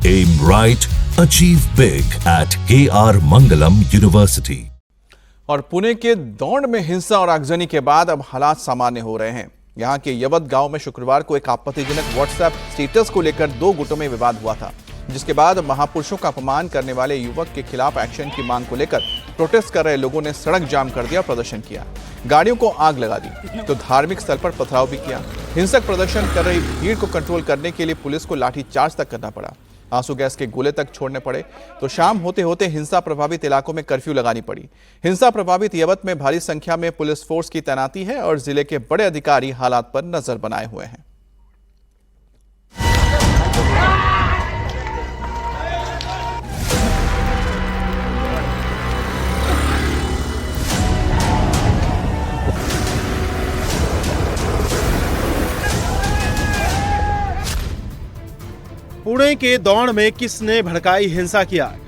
Aim right, achieve big at KR Mangalam University. और पुणे के दौंड में हिंसा और आगजनी के बाद अब हालात सामान्य हो रहे हैं। यहां के यवत गांव में शुक्रवार को एक आपत्तिजनक व्हाट्सएप स्टेटस को लेकर दो गुटों में विवाद हुआ था, जिसके बाद महापुरुषों का अपमान करने वाले युवक के खिलाफ एक्शन की मांग को लेकर प्रोटेस्ट कर रहे लोगों ने सड़क जाम कर दिया, प्रदर्शन किया, गाड़ियों को आग लगा दी तो धार्मिक स्थल पर पथराव भी किया। हिंसक प्रदर्शन कर रही भीड़ को कंट्रोल करने के लिए पुलिस को लाठीचार्ज तक करना पड़ा, आंसू गैस के गोले तक छोड़ने पड़े तो शाम होते होते हिंसा प्रभावित इलाकों में कर्फ्यू लगानी पड़ी। हिंसा प्रभावित यवत में भारी संख्या में पुलिस फोर्स की तैनाती है और जिले के बड़े अधिकारी हालात पर नजर बनाए हुए हैं। पुणे के दौंड में किसने भड़काई हिंसा की आग?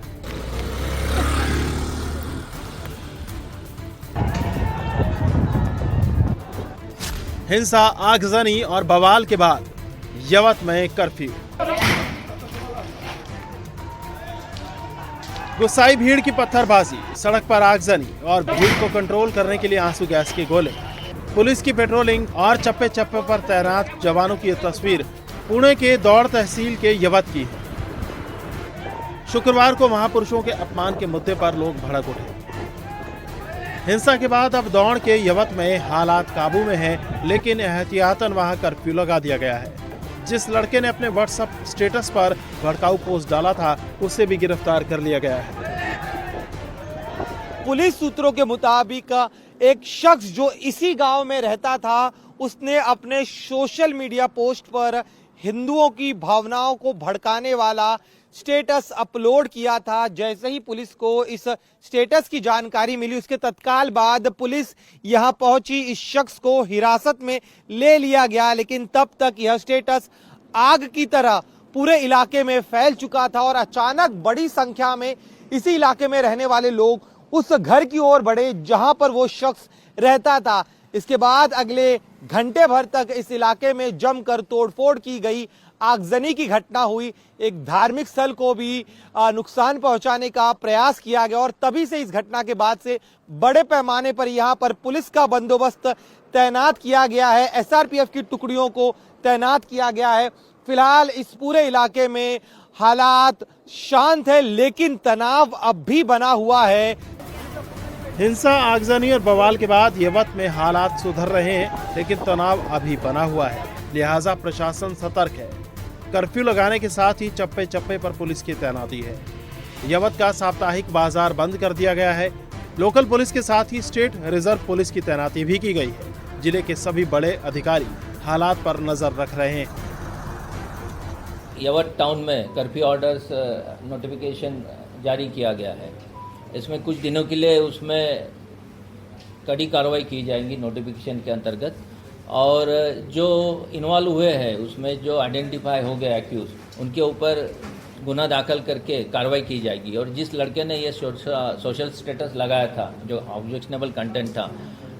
हिंसा, आगजनी और बवाल के बाद यवत में कर्फ्यू। गुस्साई भीड़ की पत्थरबाजी, सड़क पर आगजनी और भीड़ को कंट्रोल करने के लिए आंसू गैस के गोले, पुलिस की पेट्रोलिंग और चप्पे चप्पे पर तैनात जवानों की तस्वीर पुणे के दौड़ तहसील के यवत की है। शुक्रवार को महापुरुषों के अपमान के मुद्दे पर लोग भड़क उठे। हिंसा के बाद अब दौड़ के यवत में हालात काबू में हैं, लेकिन एहतियातन वहां कर्फ्यू लगा दिया गया है। जिस लड़के ने अपने व्हाट्सएप स्टेटस पर भड़काऊ पोस्ट डाला था, उसे भी गिरफ्तार कर लिया गया है। पुलिस सूत्रों के मुताबिक एक शख्स जो इसी गांव में रहता था, उसने अपने सोशल मीडिया पोस्ट पर हिंदुओं की भावनाओं को भड़काने वाला स्टेटस अपलोड किया था। जैसे ही पुलिस को इस स्टेटस की जानकारी मिली, उसके तत्काल बाद पुलिस यहां पहुंची, इस शख्स को हिरासत में ले लिया गया, लेकिन तब तक यह स्टेटस आग की तरह पूरे इलाके में फैल चुका था और अचानक बड़ी संख्या में इसी इलाके में रहने वाले लोग उस घर की ओर बढ़े जहां पर वो शख्स रहता था। इसके बाद अगले घंटे भर तक इस इलाके में जमकर तोड़फोड़ की गई, आगजनी की घटना हुई, एक धार्मिक स्थल को भी नुकसान पहुंचाने का प्रयास किया गया और तभी से इस घटना के बाद से बड़े पैमाने पर यहां पर पुलिस का बंदोबस्त तैनात किया गया है, एसआरपीएफ की टुकड़ियों को तैनात किया गया है। फिलहाल इस पूरे इलाके में हालात शांत है, लेकिन तनाव अब भी बना हुआ है। हिंसा, आगजनी और बवाल के बाद यवत में हालात सुधर रहे हैं, लेकिन तनाव अभी बना हुआ है, लिहाजा प्रशासन सतर्क है। कर्फ्यू लगाने के साथ ही चप्पे चप्पे पर पुलिस की तैनाती है। यवत का साप्ताहिक बाजार बंद कर दिया गया है। लोकल पुलिस के साथ ही स्टेट रिजर्व पुलिस की तैनाती भी की गई है। जिले के सभी बड़े अधिकारी हालात पर नजर रख रहे हैं। यवत टाउन में कर्फ्यू ऑर्डर्स नोटिफिकेशन जारी किया गया है। इसमें कुछ दिनों के लिए उसमें कड़ी कार्रवाई की जाएंगी नोटिफिकेशन के अंतर्गत, और जो इन्वॉल्व हुए हैं उसमें जो आइडेंटिफाई हो गए एक्यूज, उनके ऊपर गुना दाखिल करके कार्रवाई की जाएगी। और जिस लड़के ने ये सोशल स्टेटस लगाया था, जो ऑब्जेक्शनेबल कंटेंट था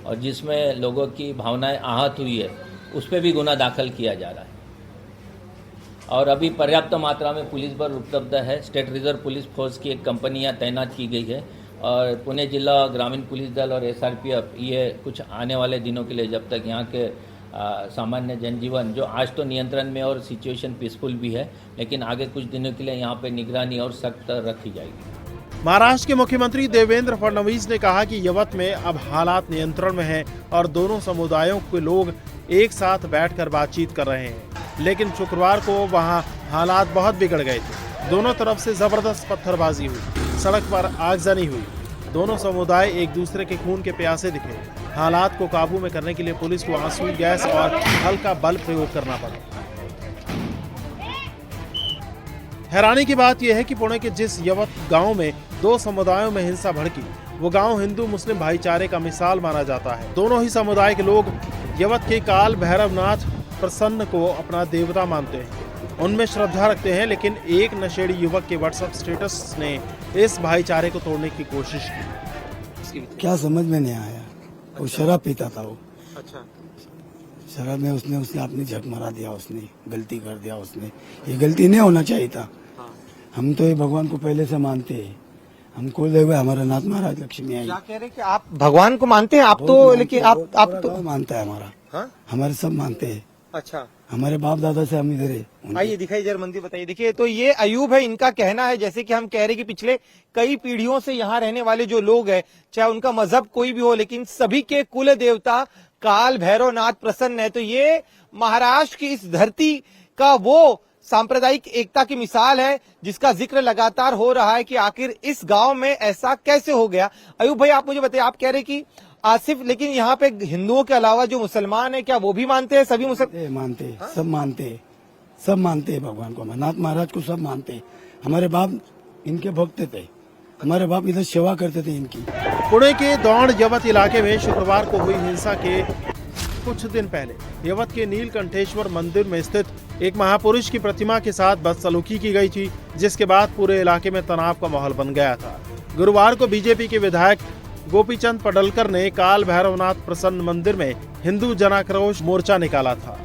और जिसमें लोगों की भावनाएं आहत हुई है, उस पर भी गुना दाखिल किया जा रहा है। और अभी पर्याप्त मात्रा में पुलिस बल उपलब्ध है। स्टेट रिजर्व पुलिस फोर्स की एक कंपनियां तैनात की गई है और पुणे जिला ग्रामीण पुलिस दल और एसआरपीएफ ये कुछ आने वाले दिनों के लिए, जब तक यहाँ के सामान्य जनजीवन जो आज तो नियंत्रण में और सिचुएशन पीसफुल भी है, लेकिन आगे कुछ दिनों के लिए यहाँ पे निगरानी और सख्त रखी जाएगी। महाराष्ट्र के मुख्यमंत्री देवेंद्र फडणवीस ने कहा कि यवत में अब हालात नियंत्रण में हैं और दोनों समुदायों के लोग एक साथ बैठकर बातचीत कर रहे हैं। लेकिन शुक्रवार को वहां हालात बहुत बिगड़ गए थे। दोनों तरफ से जबरदस्त पत्थरबाजी हुई, सड़क पर आगजनी हुई, दोनों समुदाय एक दूसरे के खून के प्यासे दिखे। हालात को काबू में करने के लिए पुलिस को आंसू गैस और हल्का बल प्रयोग करना पड़ा। हैरानी की बात यह है कि पुणे के जिस यवत गांव में दो समुदायों में हिंसा भड़की, वो गांव हिंदू मुस्लिम भाईचारे का मिसाल माना जाता है। दोनों ही समुदाय के लोग यवत के काल भैरवनाथ प्रसन्न को अपना देवता मानते हैं, उनमें श्रद्धा रखते हैं। लेकिन एक नशेड़ी युवक के व्हाट्सएप स्टेटस ने इस भाईचारे को तोड़ने की कोशिश की। क्या समझ में नहीं आया, वो शराब पीता था वो। अच्छा, शराब में उसने अपनी झक मारा दिया, उसने गलती कर दिया। उसने ये गलती नहीं होना चाहिए था। हम तो ये भगवान को पहले से मानते हैं। हम कुल देव हमारा नाथ महाराज लक्ष्मी आई। क्या कह रहे हैं कि आप भगवान को मानते हैं? आप तो लेकिन आप तो गाँव मानता है हमारा। हाँ? हमारे सब मानते हैं। अच्छा, हमारे बाप दादा से हम इधर है। आइए दिखाइए जरा मंदिर बताइए। देखिए तो ये अयूब है, इनका कहना है जैसे कि हम कह रहे कि पिछले कई पीढ़ियों से यहाँ रहने वाले जो लोग हैं, चाहे उनका मजहब कोई भी हो, लेकिन सभी के कुल देवता काल भैरवनाथ प्रसन्न है। तो ये महाराष्ट्र की इस धरती का वो सांप्रदायिक एकता की मिसाल है जिसका जिक्र लगातार हो रहा है कि आखिर इस गांव में ऐसा कैसे हो गया। अयूब भाई आप मुझे बताइए, आप कह रहे कि आसिफ, लेकिन यहाँ पे हिंदुओं के अलावा जो मुसलमान है क्या वो भी मानते हैं? सभी मुसलमान मानते हैं, सब मानते हैं, सब मानते हैं भगवान को, नाथ महाराज को सब मानते हैं। हमारे बाप इनके भक्त थे, हमारे बाप इधर सेवा करते थे इनकी। पुणे के दौंड यवत इलाके में शुक्रवार को हुई हिंसा के कुछ दिन पहले यवत के नीलकंठेश्वर मंदिर में स्थित एक महापुरुष की प्रतिमा के साथ बदसलूकी की गई थी, जिसके बाद पूरे इलाके में तनाव का माहौल बन गया था। गुरुवार को बीजेपी के विधायक गोपीचंद पडलकर ने काल भैरवनाथ प्रसन्न मंदिर में हिंदू जनाक्रोश मोर्चा निकाला था।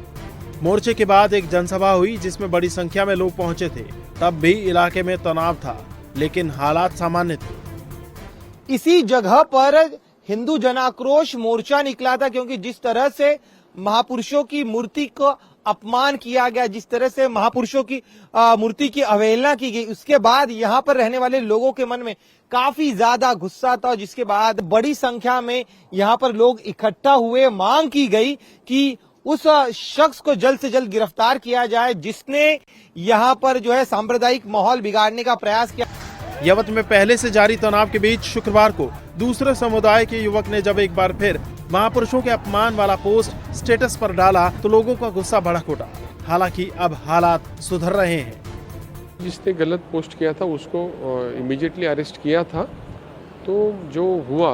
मोर्चे के बाद एक जनसभा हुई जिसमें बड़ी संख्या में लोग पहुंचे थे। तब भी इलाके में तनाव था, लेकिन हालात सामान्य थे। इसी जगह पर हिंदू जनाक्रोश मोर्चा निकला था, क्योंकि जिस तरह से महापुरुषों की मूर्ति को अपमान किया गया, जिस तरह से महापुरुषों की मूर्ति की अवहेलना की गई, उसके बाद यहाँ पर रहने वाले लोगों के मन में काफी ज्यादा गुस्सा था, जिसके बाद बड़ी संख्या में यहाँ पर लोग इकट्ठा हुए। मांग की गई कि उस शख्स को जल्द से जल्द गिरफ्तार किया जाए जिसने यहाँ पर जो है सांप्रदायिक माहौल बिगाड़ने का प्रयास किया। यवत में पहले से जारी तनाव के बीच शुक्रवार को दूसरे समुदाय के युवक ने जब एक बार फिर महापुरुषों के अपमान वाला पोस्ट स्टेटस पर डाला तो लोगों का गुस्सा भड़क उठा। हालांकि अब हालात सुधर रहे हैं। जिसने गलत पोस्ट किया था उसको इमीडिएटली अरेस्ट किया था, तो जो हुआ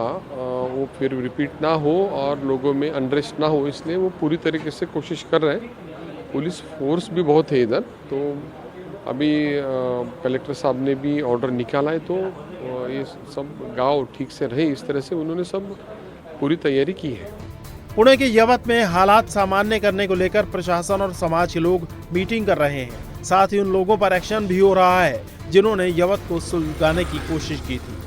वो फिर रिपीट ना हो और लोगों में अनरेस्ट ना हो, इसलिए वो पूरी तरीके से कोशिश कर रहे हैं। पुलिस फोर्स भी बहुत है इधर, तो अभी कलेक्टर साहब ने भी ऑर्डर निकाला है, तो ये सब गांव ठीक से रहे, इस तरह से उन्होंने सब पूरी तैयारी की है। पुणे के यवत में हालात सामान्य करने को लेकर प्रशासन और समाज के लोग मीटिंग कर रहे हैं। साथ ही उन लोगों पर एक्शन भी हो रहा है जिन्होंने यवत को सुलझाने की कोशिश की थी।